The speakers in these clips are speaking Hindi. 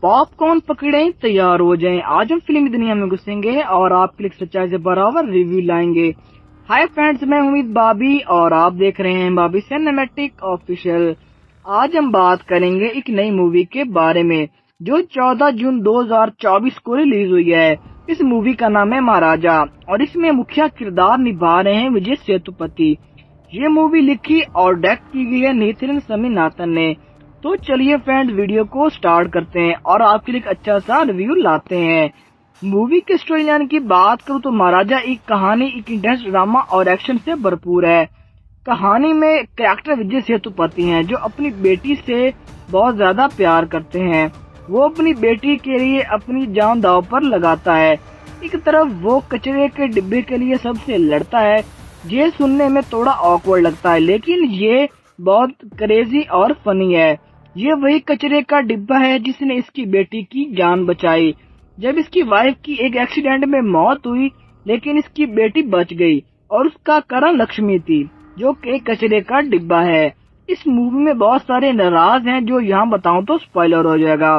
पॉप कॉर्न पकड़े तैयार हो जाएं। आज हम फिल्मी दुनिया में घुसेंगे और आपके लिए सच्चाई से बराबर रिव्यू लाएंगे। हाय फ्रेंड्स, मैं उम्मीद बाबी और आप देख रहे हैं बाबी सिनेमैटिक ऑफिशियल। आज हम बात करेंगे एक नई मूवी के बारे में जो 14 जून 2024 को रिलीज हुई है। इस मूवी का नाम है महाराजा और इसमें मुख्य किरदार निभा रहे हैं विजय सेतुपति। ये मूवी लिखी और डायरेक्ट की गई है नीथिलन स्वामीनाथन ने। तो चलिए फ्रेंड्स, वीडियो को स्टार्ट करते हैं और आपके लिए एक अच्छा सा रिव्यू लाते हैं। मूवी के स्टोरी लाइन की बात करूँ तो महाराजा एक कहानी एक इंटेंस ड्रामा और एक्शन से भरपूर है। कहानी में कैरेक्टर विजय सेतुपति हैं जो अपनी बेटी से बहुत ज्यादा प्यार करते हैं। वो अपनी बेटी के लिए अपनी जान दांव पर लगाता है। एक तरफ वो कचरे के डिब्बे के लिए सबसे लड़ता है। ये सुनने में थोड़ा ऑकवर्ड लगता है लेकिन ये बहुत क्रेजी और फनी है। ये वही कचरे का डिब्बा है जिसने इसकी बेटी की जान बचाई जब इसकी वाइफ की एक एक्सीडेंट में मौत हुई, लेकिन इसकी बेटी बच गई और उसका कारण लक्ष्मी थी जो कि कचरे का डिब्बा है। इस मूवी में बहुत सारे नाराज हैं जो यहाँ बताऊं तो स्पॉइलर हो जाएगा।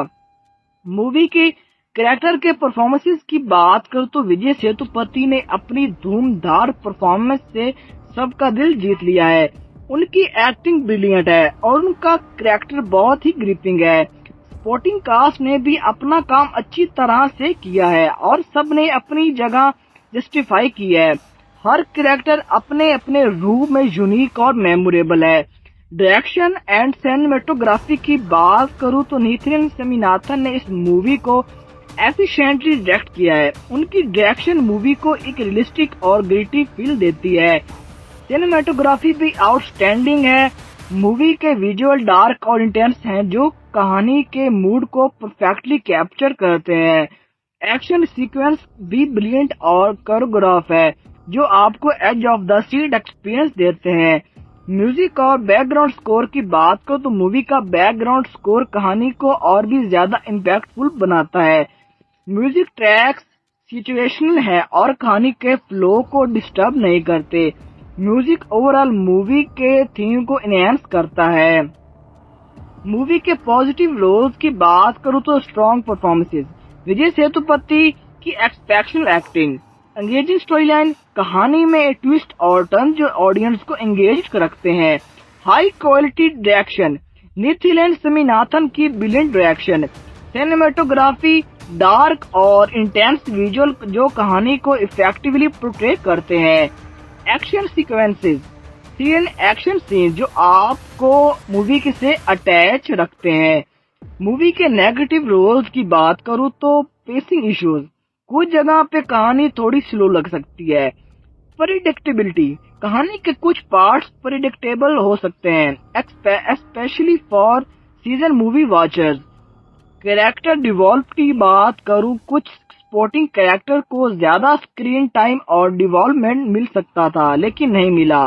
मूवी के कैरेक्टर के परफॉर्मेंसेस की बात करूँ तो विजय सेतुपति ने अपनी धूमधार परफॉर्मेंस से सबका दिल जीत लिया है। उनकी एक्टिंग ब्रिलियंट है और उनका कैरेक्टर बहुत ही ग्रिपिंग है। सपोर्टिंग कास्ट ने भी अपना काम अच्छी तरह से किया है और सब ने अपनी जगह जस्टिफाई की है। हर कैरेक्टर अपने अपने रूप में यूनिक और मेमोरेबल है। डायरेक्शन एंड सिनेमेटोग्राफी की बात करूँ तो नीथिलन स्वामीनाथन ने इस मूवी को एफिशिएंटली डायरेक्ट किया है। उनकी डायरेक्शन मूवी को एक रियलिस्टिक और ग्रिटी फील देती है। सिनेमेटोग्राफी भी आउटस्टैंडिंग है। मूवी के विजुअल डार्क और इंटेंस हैं जो कहानी के मूड को परफेक्टली कैप्चर करते हैं। एक्शन सीक्वेंस भी ब्रिलियंट और कोरियोग्राफ है जो आपको edge of the seat experience देते हैं। म्यूजिक और बैकग्राउंड स्कोर की बात करो तो मूवी का बैकग्राउंड स्कोर कहानी को और भी ज्यादा इम्पैक्टफुल बनाता है। म्यूजिक ट्रैक्स सिचुएशनल है और कहानी के फ्लो को डिस्टर्ब नहीं करते। म्यूजिक ओवरऑल मूवी के थीम को एनहांस करता है। मूवी के पॉजिटिव रोल्स की बात करूँ तो स्ट्रॉन्ग परफॉर्मेंसेस, विजय सेतुपति की एक्सपेक्शनल एक्टिंग, एंगेजिंग स्टोरी लाइन, कहानी में ट्विस्ट और टर्न जो ऑडियंस को एंगेज रखते हैं। हाई क्वालिटी डायरेक्शन, नीथिलन स्वामीनाथन की ब्रिलियंट डायरेक्शन, सिनेमेटोग्राफी डार्क और इंटेंस विजुअल जो कहानी को इफेक्टिवली पोर्ट्रे करते हैं। एक्शन सीक्वेंसेस, एक्शन सीन जो आपको मूवी के से अटैच रखते हैं। मूवी के नेगेटिव रोल्स की बात करूँ तो पेसिंग इश्यूज, कुछ जगह पे कहानी थोड़ी स्लो लग सकती है। प्रेडिक्टेबिलिटी, कहानी के कुछ पार्ट्स प्रेडिक्टेबल हो सकते हैं specially for season movie watchers. Character devolve की बात करूँ, कुछ सपोर्टिंग कैरेक्टर को ज्यादा स्क्रीन टाइम और डिवॉल्वमेंट मिल सकता था लेकिन नहीं मिला।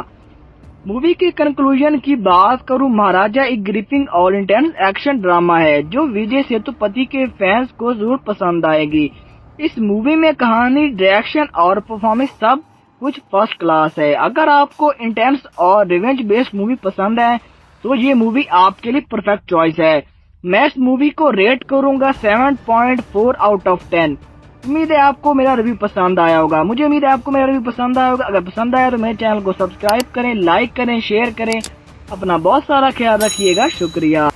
मूवी के कंक्लूजन की बात करूँ, महाराजा एक ग्रिपिंग और इंटेंस एक्शन ड्रामा है जो विजय सेतुपति के फैंस को जरूर पसंद आएगी। इस मूवी में कहानी, डायरेक्शन और परफॉर्मेंस सब कुछ फर्स्ट क्लास है। अगर आपको इंटेंस और रिवेंज बेस्ड मूवी पसंद है तो ये मूवी आपके लिए परफेक्ट चॉइस है। मैं इस मूवी को रेट करूंगा 7.4 आउट ऑफ 10। उम्मीद है आपको मेरा रिव्यू पसंद आया होगा। मुझे उम्मीद है आपको मेरा रिव्यू पसंद आया होगा। अगर पसंद आया तो मेरे चैनल को सब्सक्राइब करें, लाइक करें, शेयर करें। अपना बहुत सारा ख्याल रखिएगा। शुक्रिया।